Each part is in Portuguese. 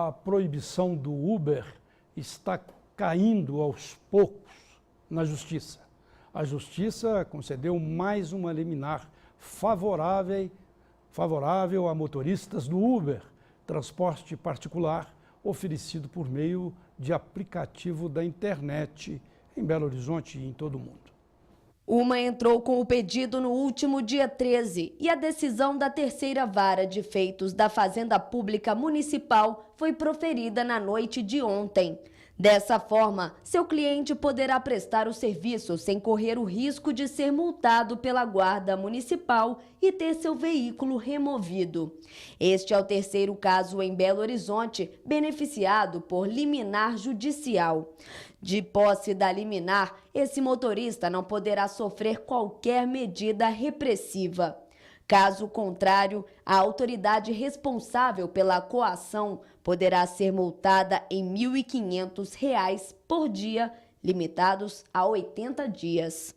A proibição do Uber está caindo aos poucos na Justiça. A Justiça concedeu mais uma liminar favorável a motoristas do Uber, transporte particular oferecido por meio de aplicativo da internet em Belo Horizonte e em todo o mundo. Uma entrou com o pedido no último dia 13 e a decisão da terceira vara de feitos da Fazenda Pública Municipal foi proferida na noite de ontem. Dessa forma, seu cliente poderá prestar o serviço sem correr o risco de ser multado pela Guarda Municipal e ter seu veículo removido. Este é o terceiro caso em Belo Horizonte beneficiado por liminar judicial. De posse da liminar, esse motorista não poderá sofrer qualquer medida repressiva. Caso contrário, a autoridade responsável pela coação poderá ser multada em R$ 1.500 por dia, limitados a 80 dias.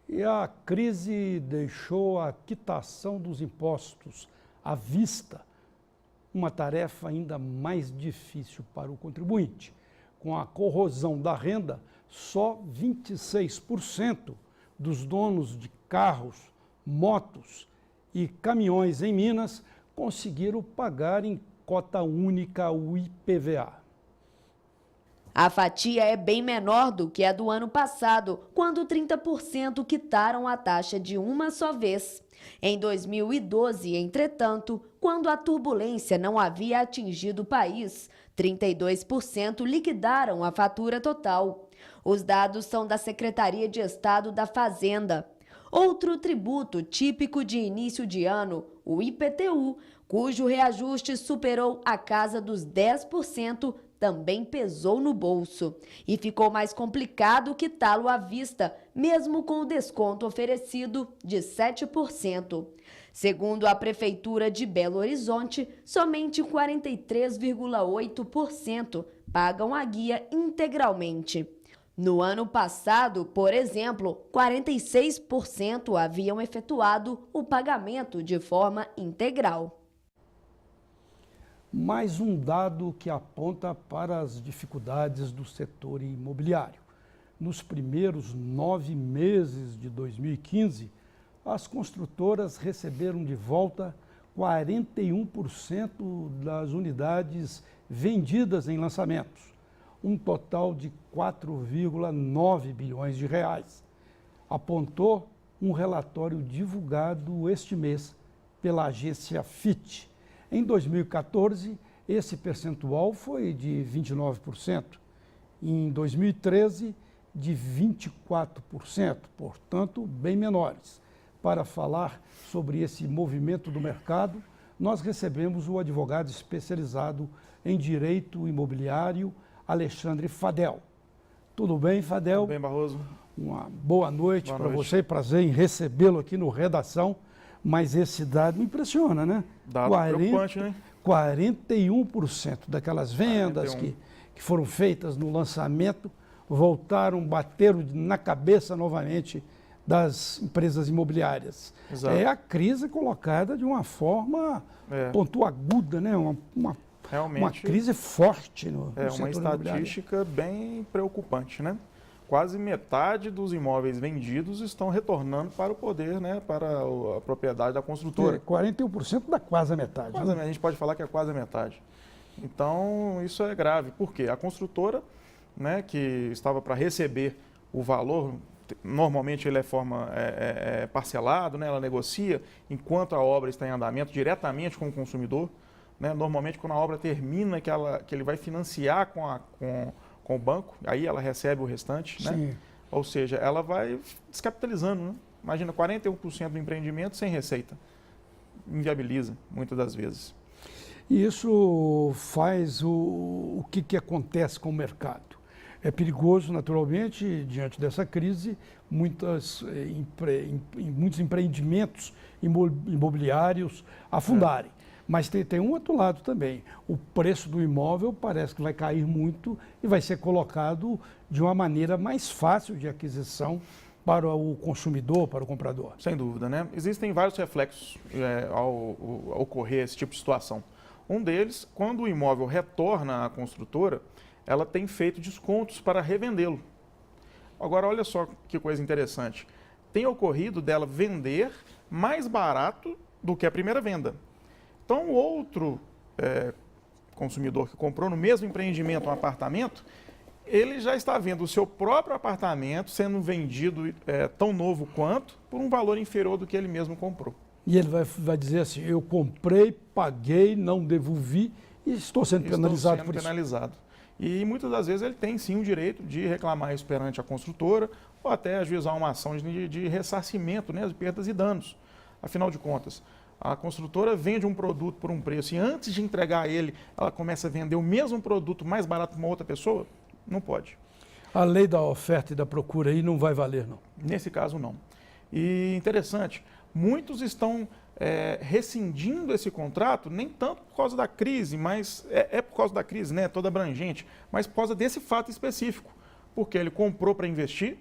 E a crise deixou a quitação dos impostos à vista, uma tarefa ainda mais difícil para o contribuinte. Com a corrosão da renda, só 26% dos donos de carros, motos e caminhões em Minas conseguiram pagar em cota única o IPVA. A fatia é bem menor do que a do ano passado, quando 30% quitaram a taxa de uma só vez. Em 2012, entretanto, quando a turbulência não havia atingido o país, 32% liquidaram a fatura total. Os dados são da Secretaria de Estado da Fazenda. Outro tributo típico de início de ano, o IPTU, cujo reajuste superou a casa dos 10%, também pesou no bolso. E ficou mais complicado quitá-lo à vista, mesmo com o desconto oferecido de 7%. Segundo a Prefeitura de Belo Horizonte, somente 43,8% pagam a guia integralmente. No ano passado, por exemplo, 46% haviam efetuado o pagamento de forma integral. Mais um dado que aponta para as dificuldades do setor imobiliário. Nos primeiros 9 meses de 2015, as construtoras receberam de volta 41% das unidades vendidas em lançamentos, um total de 4,9 bilhões de reais. Apontou um relatório divulgado este mês pela agência FIT. Em 2014, esse percentual foi de 29%, em 2013, de 24%, portanto, bem menores. Para falar sobre esse movimento do mercado, nós recebemos o advogado especializado em direito imobiliário, Alexandre Fadel. Tudo bem, Fadel? Tudo bem, Barroso. Uma boa noite para você, prazer em recebê-lo aqui no Redação. Mas esse dado me impressiona, né? Dado preocupante, né? 41% daquelas vendas que foram feitas no lançamento bateram na cabeça novamente das empresas imobiliárias. Exato. É a crise colocada de uma forma pontuaguda, né? Realmente, uma crise forte no setor uma estatística bem preocupante, né? Quase metade dos imóveis vendidos estão retornando para o poder, né, para a propriedade da construtora. 41% dá quase a metade. Quase, né? A gente pode falar que é quase a metade. Então, isso é grave. Por quê? A construtora, né, que estava para receber o valor, normalmente ele é parcelado, né, ela negocia enquanto a obra está em andamento diretamente com o consumidor. Né? Normalmente, quando a obra termina, que ele vai financiar com o banco, aí ela recebe o restante, né? Ou seja, ela vai descapitalizando, né? Imagina, 41% do empreendimento sem receita. Inviabiliza, muitas das vezes. E isso faz o que acontece com o mercado. É perigoso, naturalmente, diante dessa crise, muitos empreendimentos imobiliários afundarem. Mas tem um outro lado também. O preço do imóvel parece que vai cair muito e vai ser colocado de uma maneira mais fácil de aquisição para o consumidor, para o comprador. Sem dúvida, né? Existem vários reflexos ao ocorrer esse tipo de situação. Um deles, quando o imóvel retorna à construtora, ela tem feito descontos para revendê-lo. Agora, olha só que coisa interessante. Tem ocorrido dela vender mais barato do que a primeira venda. Então, o outro consumidor que comprou no mesmo empreendimento um apartamento, ele já está vendo o seu próprio apartamento sendo vendido tão novo quanto, por um valor inferior do que ele mesmo comprou. E ele vai dizer assim, eu comprei, paguei, não devolvi e estou sendo penalizado por isso. E muitas das vezes ele tem sim o direito de reclamar isso perante a construtora ou até ajuizar uma ação de ressarcimento, né, de perdas e danos. Afinal de contas, a construtora vende um produto por um preço e antes de entregar ele, ela começa a vender o mesmo produto mais barato para uma outra pessoa? Não pode. A lei da oferta e da procura aí não vai valer, não? Nesse caso, não. E interessante, muitos estão rescindindo esse contrato, nem tanto por causa da crise, mas por causa da crise, né, toda abrangente, mas por causa desse fato específico, porque ele comprou para investir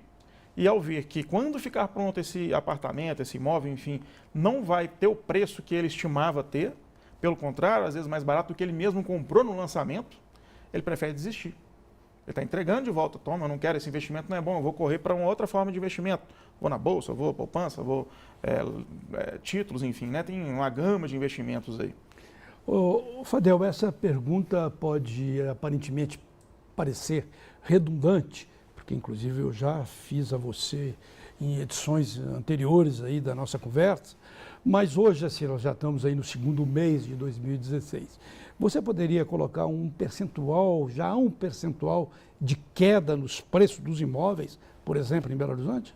e ao ver que quando ficar pronto esse apartamento, esse imóvel, enfim, não vai ter o preço que ele estimava ter, pelo contrário, às vezes mais barato do que ele mesmo comprou no lançamento, ele prefere desistir. Ele está entregando de volta, toma, eu não quero esse investimento, não é bom, eu vou correr para uma outra forma de investimento. Vou na bolsa, vou poupança, vou títulos, enfim, né? Tem uma gama de investimentos aí. Ô, Fadel, essa pergunta pode aparentemente parecer redundante, porque inclusive eu já fiz a você em edições anteriores aí da nossa conversa, mas hoje, assim, nós já estamos aí no segundo mês de 2016. Você poderia colocar um percentual de queda nos preços dos imóveis, por exemplo, em Belo Horizonte?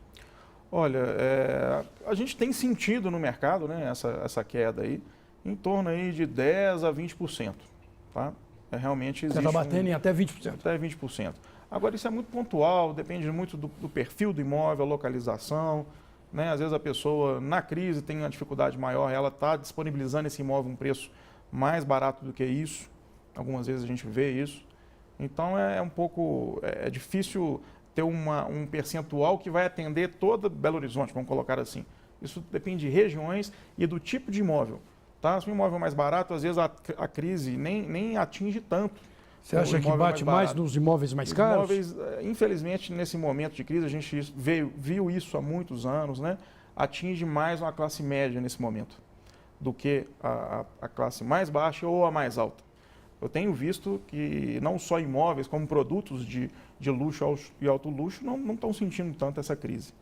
Olha, a gente tem sentido no mercado, né, essa queda aí, em torno aí de 10% a 20%. Tá? Realmente existe. Você está batendo em até 20%. Até 20%. Agora, isso é muito pontual, depende muito do perfil do imóvel, a localização. Né? Às vezes a pessoa, na crise, tem uma dificuldade maior, ela está disponibilizando esse imóvel a um preço mais barato do que isso. Algumas vezes a gente vê isso. Então, um pouco difícil ter um percentual que vai atender toda Belo Horizonte, vamos colocar assim. Isso depende de regiões e do tipo de imóvel. Tá? Se um imóvel é mais barato, às vezes a crise nem atinge tanto. Você acha que bate mais nos imóveis mais caros? Imóveis, infelizmente, nesse momento de crise, a gente viu isso há muitos anos, né? Atinge mais uma classe média nesse momento do que a classe mais baixa ou a mais alta. Eu tenho visto que não só imóveis, como produtos de luxo e alto luxo não estão sentindo tanto essa crise.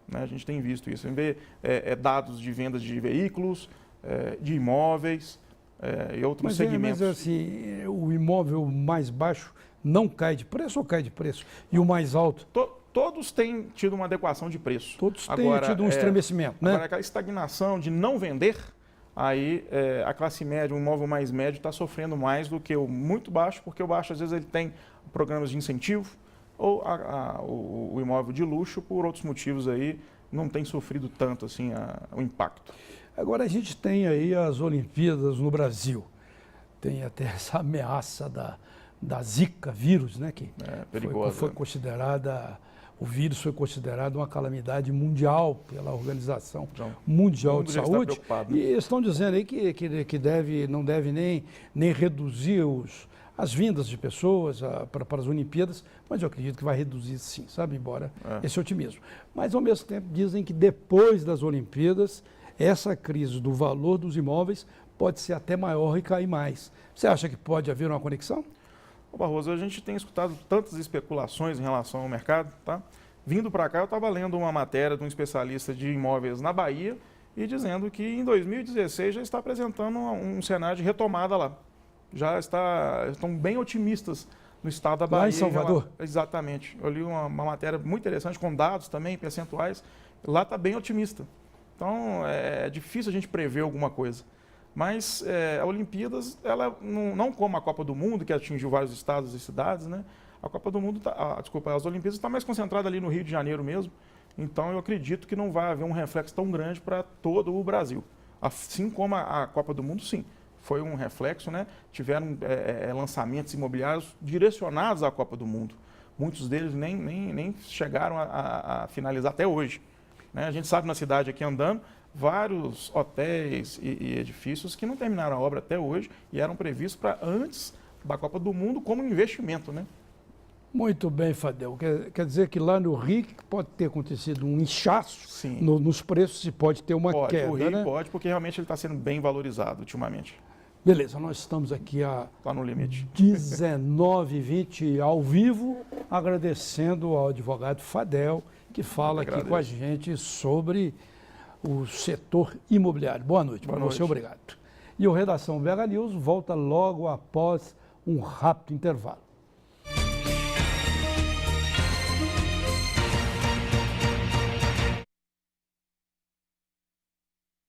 Né? A gente tem visto isso. A gente vê dados de vendas de veículos, de imóveis e outros segmentos. Mas assim, o imóvel mais baixo não cai de preço ou cai de preço? E o mais alto? Todos têm tido uma adequação de preço. Todos têm tido um estremecimento, né? Agora, aquela estagnação de não vender, aí a classe média, o imóvel mais médio, está sofrendo mais do que o muito baixo, porque o baixo, às vezes, ele tem programas de incentivo, ou o imóvel de luxo, por outros motivos aí, não tem sofrido tanto assim o impacto. Agora, a gente tem aí as Olimpíadas no Brasil. Tem até essa ameaça da Zika vírus, né? Que perigosa. Foi considerada... O vírus foi considerado uma calamidade mundial pela Organização Mundial de Saúde. E eles estão dizendo aí que não deve nem reduzir as vindas de pessoas para as Olimpíadas, mas eu acredito que vai reduzir sim, sabe? Embora esse otimismo. Mas, ao mesmo tempo, dizem que depois das Olimpíadas, essa crise do valor dos imóveis pode ser até maior e cair mais. Você acha que pode haver uma conexão? Barroso, a gente tem escutado tantas especulações em relação ao mercado, tá? Vindo para cá, eu estava lendo uma matéria de um especialista de imóveis na Bahia e dizendo que em 2016 já está apresentando um cenário de retomada lá. Estão bem otimistas no estado da Bahia. Lá em Salvador? Exatamente. Eu li uma matéria muito interessante, com dados também, percentuais. Lá está bem otimista. Então, é difícil a gente prever alguma coisa. Mas a Olimpíadas, ela não como a Copa do Mundo, que atingiu vários estados e cidades, né? A Copa do Mundo, as Olimpíadas está mais concentrada ali no Rio de Janeiro mesmo. Então, eu acredito que não vai haver um reflexo tão grande para todo o Brasil. Assim como a Copa do Mundo, sim. Foi um reflexo, né? Tiveram lançamentos imobiliários direcionados à Copa do Mundo. Muitos deles nem chegaram a finalizar até hoje. Né? A gente sabe na cidade aqui andando, vários hotéis e edifícios que não terminaram a obra até hoje e eram previstos para antes da Copa do Mundo como investimento, né? Muito bem, Fadel. Quer dizer que lá no Rio pode ter acontecido um inchaço Sim. nos preços e pode ter uma Pode, queda, o Rio né? pode, porque realmente ele está sendo bem valorizado ultimamente. Beleza, nós estamos aqui a Está no limite. 19h20 ao vivo, agradecendo ao advogado Fadel, que fala aqui com a agradeço. gente sobre o setor imobiliário. Boa noite para Boa você, noite. obrigado. E o Redação BH News volta logo após um rápido intervalo.